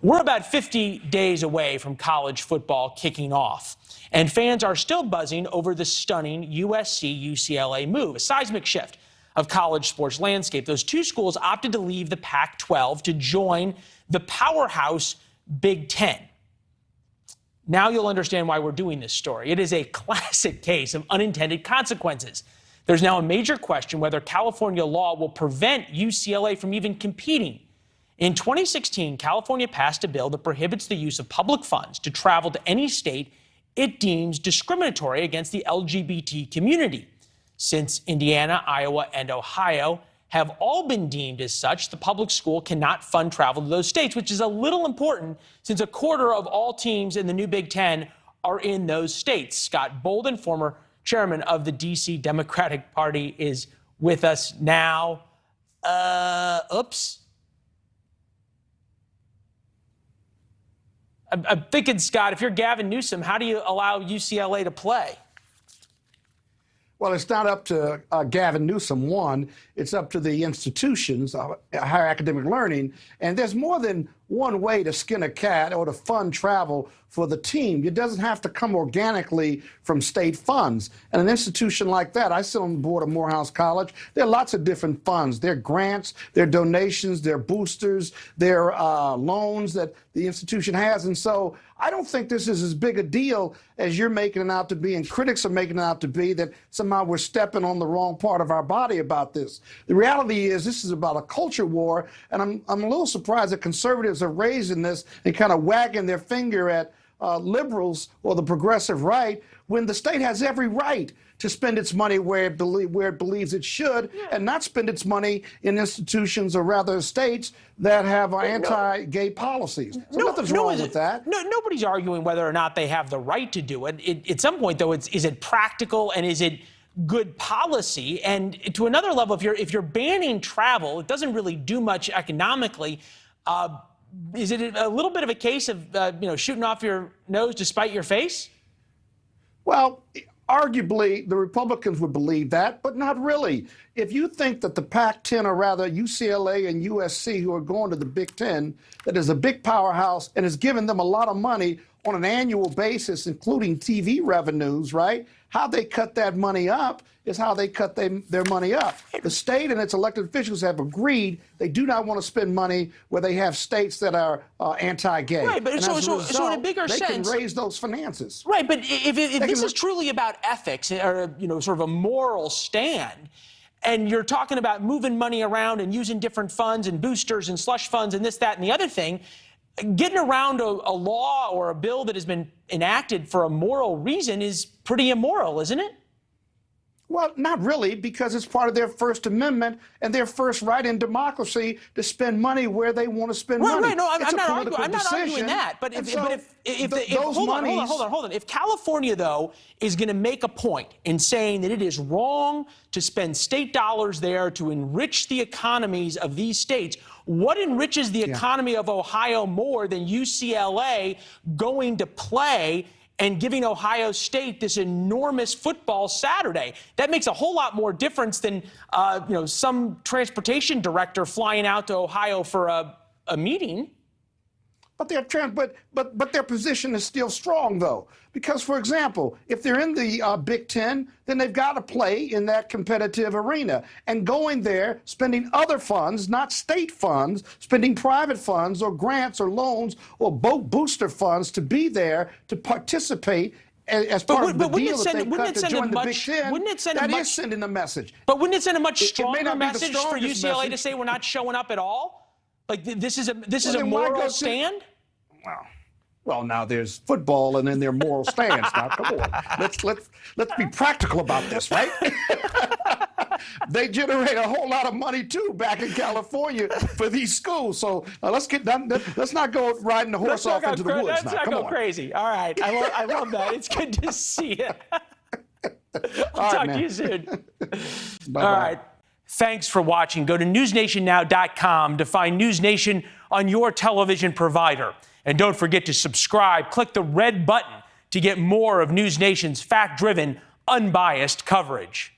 We're about 50 days away from college football kicking off, and fans are still buzzing over the stunning USC-UCLA move, a seismic shift of college sports landscape. Those two schools opted to leave the Pac-12 to join the powerhouse Big Ten. Now you'll understand why we're doing this story. It is a classic case of unintended consequences. There's now a major question whether California law will prevent UCLA from even competing. In 2016, California passed a bill that prohibits the use of public funds to travel to any state it deems discriminatory against the LGBT community. Since Indiana, Iowa, and Ohio have all been deemed as such, the public school cannot fund travel to those states, which is a little important since a quarter of all teams in the new Big Ten are in those states. Scott Bolden, former chairman of the D.C. Democratic Party, is with us now. I'm thinking, Scott, if you're Gavin Newsom, how do you allow UCLA to play? Well, it's not up to Gavin Newsom, one. It's up to the institutions, higher academic learning. And there's more than one way to skin a cat or to fund travel for the team. It doesn't have to come organically from state funds. And an institution like that, I sit on the board of Morehouse College, there are lots of different funds. There are grants, there are donations, there are boosters, there are loans that the institution has. And so I don't think this is as big a deal as you're making it out to be and critics are making it out to be, that somehow we're stepping on the wrong part of our body about this. The reality is this is about a culture war, and I'm a little surprised that conservatives are raising this and kind of wagging their finger at liberals or the progressive right when the state has every right to spend its money where it believes it should, and not spend its money in institutions or rather states that have anti-gay policies. So nothing's wrong with that. Nobody's arguing whether or not they have the right to do it. At some point, though, is it practical and is it good policy? And to another level, if you're banning travel, it doesn't really do much economically. Is it a little bit of a case of shooting off your nose to spite your face? Well, arguably, the Republicans would believe that, but not really. If you think that the Pac-10, or rather UCLA and USC, who are going to the Big Ten, that is a big powerhouse and is giving them a lot of money on an annual basis, including TV revenues, right? How they cut that money up is how they cut their money up. The state and its elected officials have agreed they do not want to spend money where they have states that are anti-gay. Right, but so in a bigger sense, they can raise those finances. Right, but if this is truly about ethics or sort of a moral stand, and you're talking about moving money around and using different funds and boosters and slush funds and this, that, and the other thing, getting around a law or a bill that has been enacted for a moral reason is pretty immoral, isn't it? Well, not really, because it's part of their First Amendment and their first right in democracy to spend money where they want to spend money. Right, no, I'm not arguing that. But hold on. If California, though, is going to make a point in saying that it is wrong to spend state dollars there to enrich the economies of these states, what enriches the economy of Ohio more than UCLA going to play and giving Ohio State this enormous football Saturday? That makes a whole lot more difference than some transportation director flying out to Ohio for a meeting. But their position is still strong, though, because, for example, if they're in the Big Ten, then they've got to play in that competitive arena. And going there, spending other funds, not state funds, spending private funds or grants or loans or booster funds to be there to participate as part of the deal that they cut to join the Big Ten, that is sending a message. But wouldn't it send a much stronger message for UCLA to say we're not showing up at all? Like this is a moral stand? Well, now there's football and then there are moral stands. Now, come on, let's be practical about this, right? They generate a whole lot of money too back in California for these schools. So let's get done. Let's not go riding the horse off into the woods. Let's not go crazy. All right, I love that. It's good to see you. I'll talk to you soon. Bye-bye. All right. Thanks for watching. Go to newsnationnow.com to find NewsNation on your television provider. And don't forget to subscribe. Click the red button to get more of NewsNation's fact-driven, unbiased coverage.